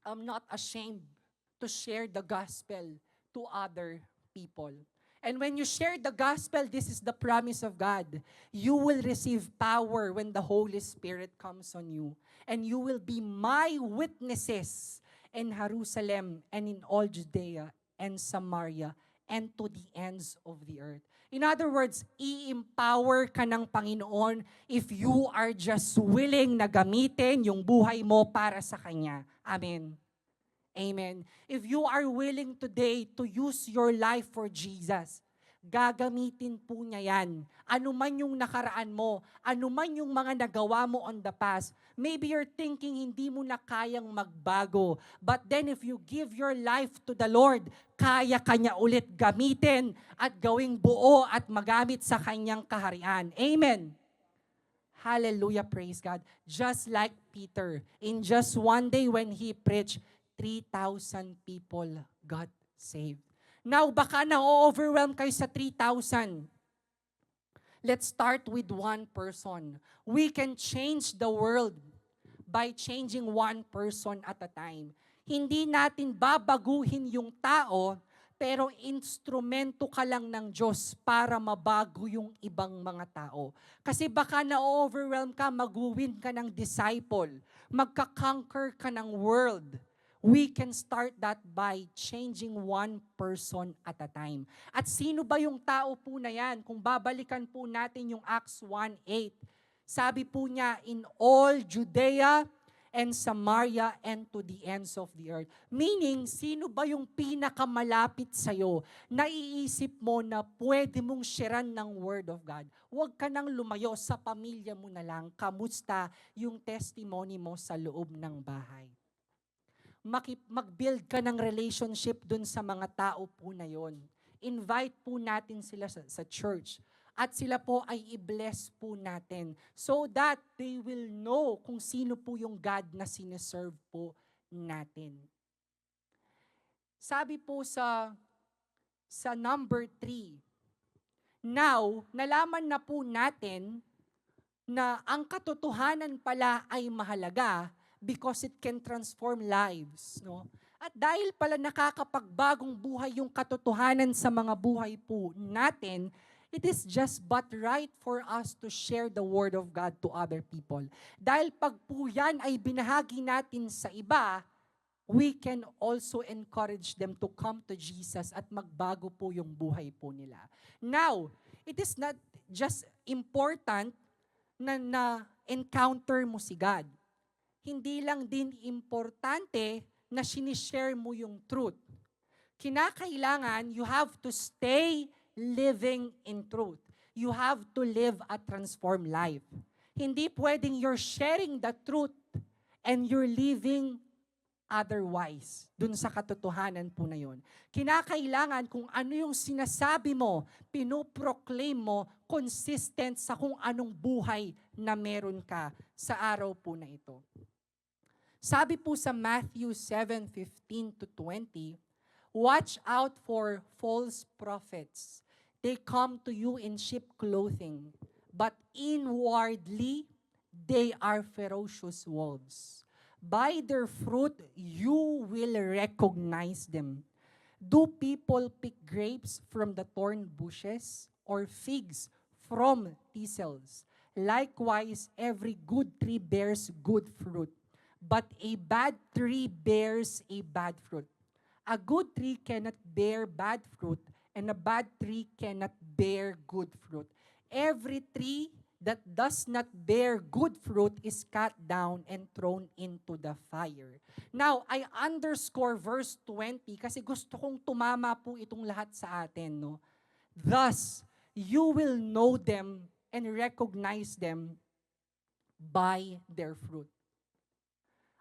am not ashamed to share the gospel to other people. And when you share the gospel, this is the promise of God. You will receive power when the Holy Spirit comes on you. And you will be my witnesses in Jerusalem and in all Judea and Samaria and to the ends of the earth. In other words, i-empower ka ng Panginoon if you are just willing na gamitin yung buhay mo para sa Kanya. Amen. Amen. If you are willing today to use your life for Jesus, gagamitin po niya yan. Ano man yung nakaraan mo, ano man yung mga nagawa mo on the past, maybe you're thinking hindi mo na kayang magbago. But then if you give your life to the Lord, kaya kanya ulit gamitin at gawing buo at magamit sa kanyang kaharian. Amen. Hallelujah, praise God. Just like Peter, in just one day when he preached, 3,000 people got saved. Now, baka na-overwhelm kayo sa 3,000. Let's start with one person. We can change the world by changing one person at a time. Hindi natin babaguhin yung tao, pero instrumento ka lang ng Diyos para mabago yung ibang mga tao. Kasi baka na-overwhelm ka, mag-win ka ng disciple, magka-conquer ka ng world. We can start that by changing one person at a time. At sino ba yung tao po na yan? Kung babalikan po natin yung Acts 1:8, sabi po niya, in all Judea and Samaria and to the ends of the earth. Meaning, sino ba yung pinakamalapit sa'yo? Naiisip mo na pwede mong sharean ng Word of God. Huwag ka nang lumayo, sa pamilya mo na lang. Kamusta yung testimony mo sa loob ng bahay? Mag-build ka ng relationship dun sa mga tao po na yon. Invite po natin sila sa church. At sila po ay i-bless po natin so that they will know kung sino po yung God na sineserve po natin. Sabi po sa number 3, now, nalaman na po natin na ang katotohanan pala ay mahalaga because it can transform lives, no? At dahil pala nakakapagbagong buhay yung katotohanan sa mga buhay po natin, it is just but right for us to share the Word of God to other people. Dahil pag po yan ay binahagi natin sa iba, we can also encourage them to come to Jesus at magbago po yung buhay po nila. Now, it is not just important na encounter mo si God. Hindi lang din importante na sinishare mo yung truth. Kinakailangan, you have to stay living in truth. You have to live a transformed life. Hindi pwedeng you're sharing the truth and you're living otherwise, dun sa katotohanan po na yun. Kinakailangan kung ano yung sinasabi mo, pinoproclaim mo, consistent sa kung anong buhay na meron ka sa araw po na ito. Sabi po sa Matthew 7:15-20, watch out for false prophets. They come to you in sheep clothing, but inwardly they are ferocious wolves. By their fruit you will recognize them. Do people pick grapes from the thorn bushes or figs from thistles? Likewise, every good tree bears good fruit, but a bad tree bears a bad fruit. A good tree cannot bear bad fruit, and a bad tree cannot bear good fruit. Every tree that does not bear good fruit is cut down and thrown into the fire. Now, I underscore verse 20 kasi gusto kong tumama po itong lahat sa atin. No? Thus, you will know them and recognize them by their fruit.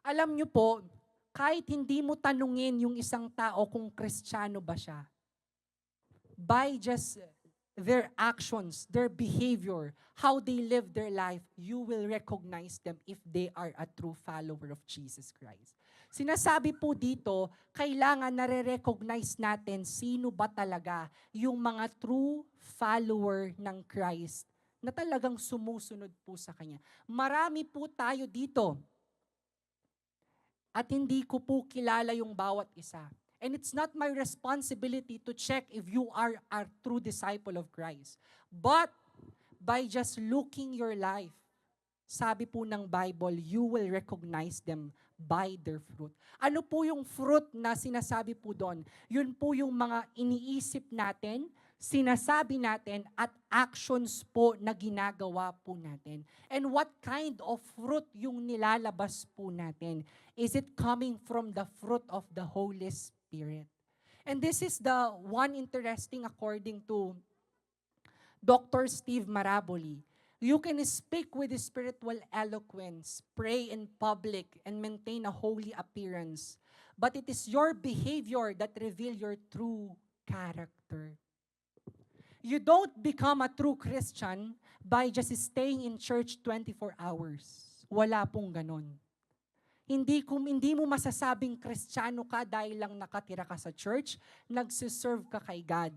Alam niyo po, kahit hindi mo tanungin yung isang tao kung Kristiyano ba siya, by just their actions, their behavior, how they live their life, you will recognize them if they are a true follower of Jesus Christ. Sinasabi po dito, kailangan nare-recognize natin sino ba talaga yung mga true follower ng Christ na talagang sumusunod po sa Kanya. Marami po tayo dito at hindi ko po kilala yung bawat isa. And it's not my responsibility to check if you are a true disciple of Christ. But by just looking your life, sabi po ng Bible, you will recognize them by their fruit. Ano po yung fruit na sinasabi po doon? Yun po yung mga iniisip natin, sinasabi natin, at actions po na ginagawa po natin. And what kind of fruit yung nilalabas po natin? Is it coming from the fruit of the Holy Spirit? And this is the one interesting according to Dr. Steve Maraboli. You can speak with spiritual eloquence, pray in public, and maintain a holy appearance. But it is your behavior that reveal your true character. You don't become a true Christian by just staying in church 24 hours. Wala pong ganon. Hindi mo masasabing Kristiyano ka dahil lang nakatira ka sa church, nagsiserve ka kay God.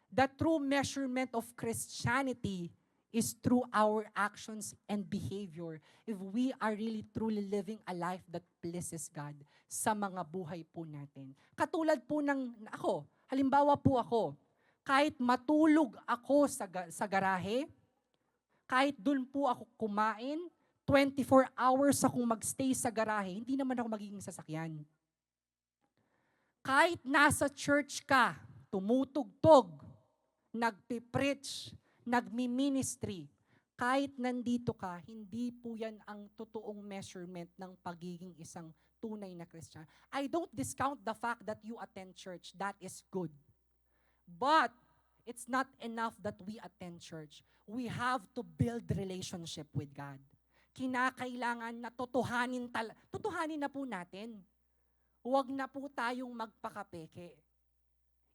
The true measurement of Christianity is through our actions and behavior if we are really truly living a life that pleases God sa mga buhay po natin. Katulad po ng ako, halimbawa po ako, kahit matulog ako sa garahe, kahit dun po ako kumain, 24 hours akong magstay sa garahe, hindi naman ako magiging sasakyan. Kahit nasa church ka, tumutugtog, nagpipreach, nagmi-ministry, kahit nandito ka, hindi po yan ang totoong measurement ng pagiging isang tunay na Christian. I don't discount the fact that you attend church. That is good. But it's not enough that we attend church. We have to build relationship with God. Kinakailangan na tutuhanin na po natin. Huwag na po tayong magpakapeke.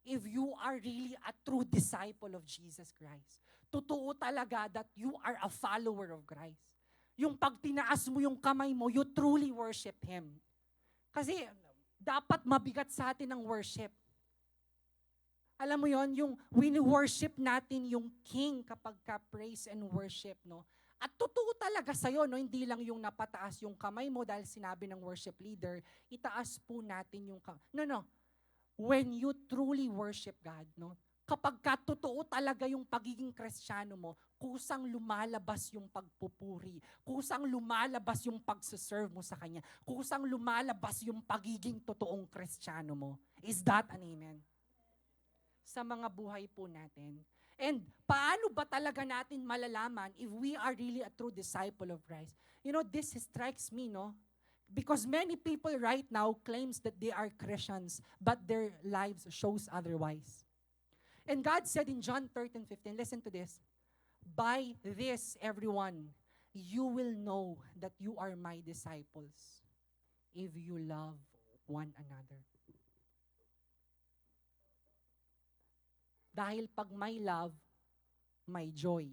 If you are really a true disciple of Jesus Christ, totoo talaga that you are a follower of Christ. Yung pag tinaas mo yung kamay mo, you truly worship Him. Kasi dapat mabigat sa atin ang worship. Alam mo yon, yung wini-worship natin yung King kapag ka praise and worship, no? At totoo talaga sa'yo, no? Hindi lang yung napataas yung kamay mo dahil sinabi ng worship leader, itaas po natin yung kamay. No. When you truly worship God, no? Kapag ka totoo talaga yung pagiging Kristiyano mo, kusang lumalabas yung pagpupuri, kusang lumalabas yung pagsaserve mo sa Kanya, kusang lumalabas yung pagiging totoong Kristiyano mo. Is that an amen? Sa mga buhay po natin. And paano ba talaga natin malalaman if we are really a true disciple of Christ? You know, this strikes me, no? Because many people right now claims that they are Christians, but their lives shows otherwise. And God said in John 13:15, listen to this, by this, everyone, you will know that you are my disciples if you love one another. Dahil pag may love, may joy,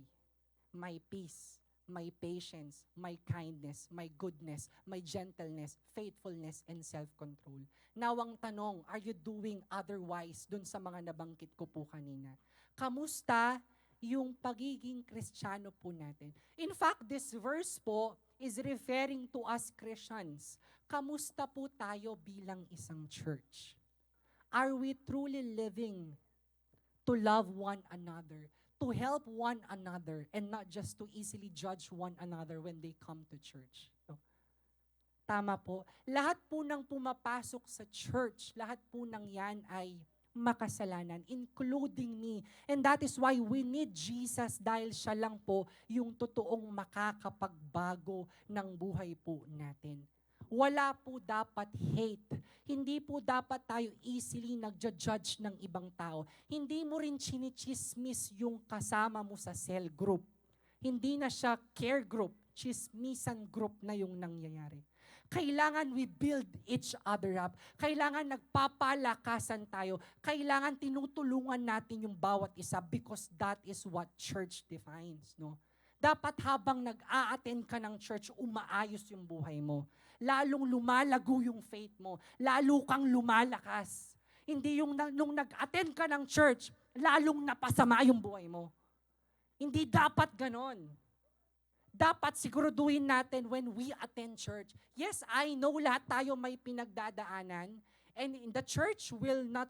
may peace, may patience, may kindness, may goodness, may gentleness, faithfulness, and self-control. Now ang tanong, are you doing otherwise dun sa mga nabanggit ko po kanina? Kamusta yung pagiging Kristiyano po natin? In fact, this verse po is referring to us Christians. Kamusta po tayo bilang isang church? Are we truly living to love one another, to help one another, and not just to easily judge one another when they come to church? No? Tama po. Lahat po ng pumapasok sa church, lahat po ng yan ay makasalanan, including me. And that is why we need Jesus dahil siya lang po yung totoong makakapagbago ng buhay po natin. Wala po dapat hate. Hindi po dapat tayo easily nagja-judge ng ibang tao. Hindi mo rin chinichismis yung kasama mo sa cell group. Hindi na siya care group, chismisan group na yung nangyayari. Kailangan we build each other up. Kailangan nagpapalakasan tayo. Kailangan tinutulungan natin yung bawat isa because that is what church defines, no? Dapat habang nag-a-attend ka ng church, umaayos yung buhay mo. Lalong lumalago yung faith mo. Lalo kang lumalakas. Hindi yung nung nag-attend ka ng church, lalong napasama yung buhay mo. Hindi dapat ganon. Dapat siguraduhin natin when we attend church. Yes, I know lahat tayo may pinagdadaanan, and in the church will not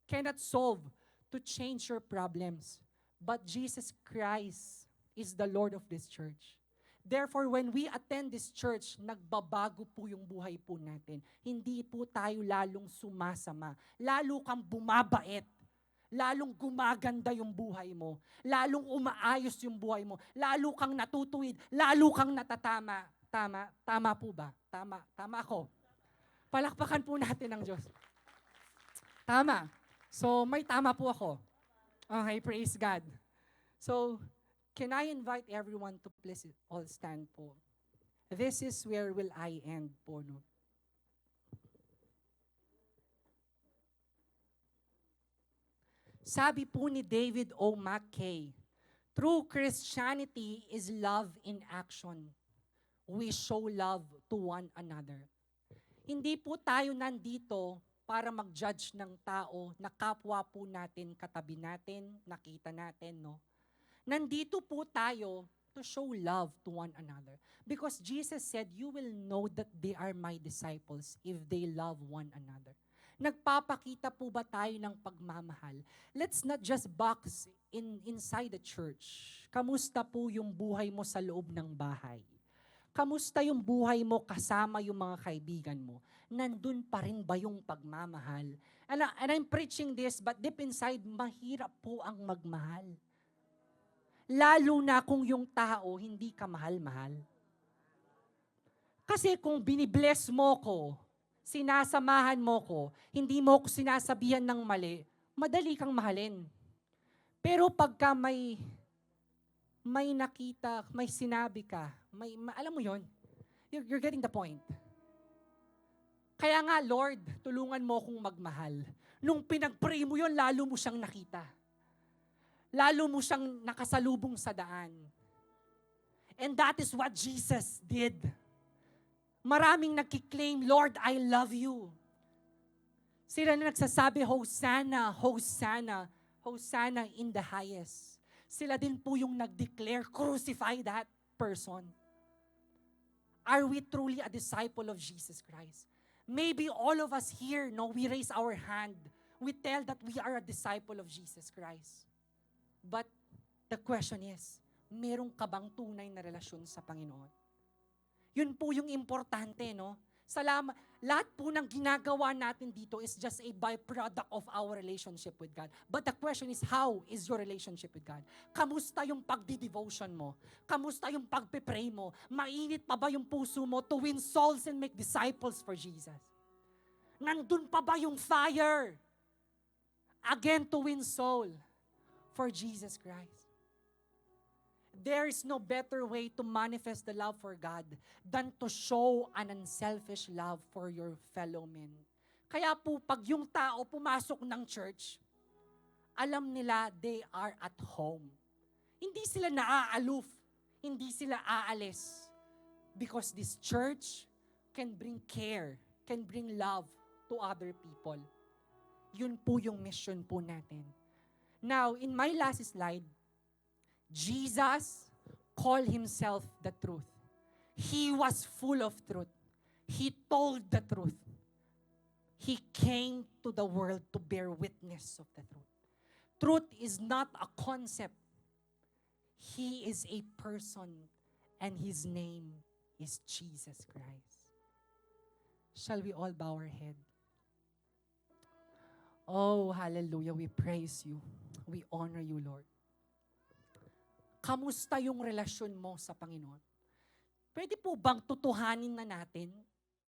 cannot solve to change your problems. But Jesus Christ is the Lord of this church. Therefore, when we attend this church, nagbabago po yung buhay po natin. Hindi po tayo lalong sumasama. Lalo kang bumabait. Lalong gumaganda yung buhay mo. Lalong umaayos yung buhay mo. Lalo kang natutuwid. Lalo kang natatama. Tama po ba? Tama ako. Palakpakan po natin ang Diyos. Tama. So, may tama po ako. Okay, praise God. So, can I invite everyone to please all stand po? This is where will I end po, no? Sabi po ni David O. McKay, true Christianity is love in action. We show love to one another. Hindi po tayo nandito para mag-judge ng tao na kapwa po natin, katabi natin, nakita natin, no? Nandito po tayo to show love to one another. Because Jesus said, you will know that they are my disciples if they love one another. Nagpapakita po ba tayo ng pagmamahal? Let's not just box inside the church. Kamusta po yung buhay mo sa loob ng bahay? Kamusta yung buhay mo kasama yung mga kaibigan mo? Nandun pa rin ba yung pagmamahal? And I'm preaching this, but deep inside, mahirap po ang magmahal. Lalo na kung yung tao hindi ka mahal-mahal. Kasi kung binibless mo ko, sinasamahan mo ko, hindi mo ko sinasabihan ng mali, madali kang mahalin. Pero pagka may nakita, may sinabi ka, alam mo yon, you're getting the point. Kaya nga, Lord, tulungan mo akong magmahal. Nung pinag-pray mo yon, lalo mo siyang nakita. Lalo mo siyang nakasalubong sa daan. And that is what Jesus did. Maraming nagkiklaim, Lord, I love you. Sila na nagsasabi, Hosanna, Hosanna, Hosanna in the highest. Sila din po yung nag-declare, crucify that person. Are we truly a disciple of Jesus Christ? Maybe all of us here, no, we raise our hand. We tell that we are a disciple of Jesus Christ. But the question is, meron ka bang tunay na relasyon sa Panginoon? Yun po yung importante, no? Salamat. Lahat po ng ginagawa natin dito is just a byproduct of our relationship with God. But the question is, how is your relationship with God? Kamusta yung pagdi-devotion mo? Kamusta yung pagpe-pray mo? Mainit pa ba yung puso mo to win souls and make disciples for Jesus? Nandun pa ba yung fire? Again, to win soul for Jesus Christ. There is no better way to manifest the love for God than to show an unselfish love for your fellow men. Kaya po, pag yung tao pumasok ng church, alam nila they are at home. Hindi sila naaaloof, hindi sila aalis. Because this church can bring care, can bring love to other people. Yun po yung mission po natin. Now, in my last slide, Jesus called himself the truth. He was full of truth. He told the truth. He came to the world to bear witness of the truth. Truth is not a concept. He is a person, and his name is Jesus Christ. Shall we all bow our head? Oh, hallelujah. We praise you. We honor you, Lord. Kamusta yung relasyon mo sa Panginoon? Pwede po bang tutuhanin na natin?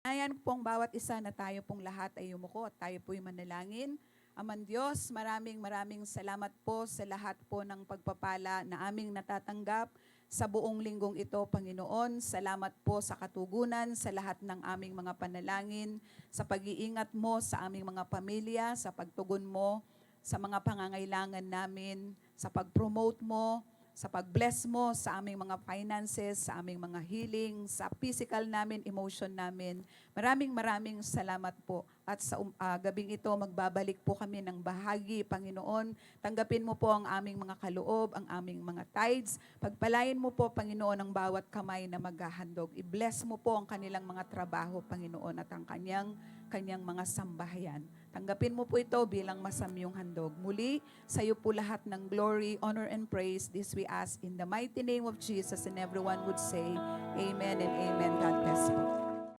Ayan pong bawat isa na tayo pong lahat ay yumuko at tayo po'y manalangin. Aman Diyos, maraming salamat po sa lahat po ng pagpapala na aming natatanggap sa buong linggong ito, Panginoon. Salamat po sa katugunan, sa lahat ng aming mga panalangin, sa pag-iingat mo sa aming mga pamilya, sa pagtugon mo sa mga pangangailangan namin, sa pag-promote mo, sa pag-bless mo sa aming mga finances, sa aming mga healing, sa physical namin, emotion namin. Maraming salamat po. At sa gabing ito, magbabalik po kami ng bahagi, Panginoon. Tanggapin mo po ang aming mga kaloob, ang aming mga tithes. Pagpalain mo po, Panginoon, ang bawat kamay na maghahandog. I-bless mo po ang kanilang mga trabaho, Panginoon, at ang kanyang mga sambahayan. Tanggapin mo po ito bilang masamyong handog. Muli, sa iyo po lahat ng glory, honor, and praise. This we ask in the mighty name of Jesus, and everyone would say, Amen and Amen. God bless you.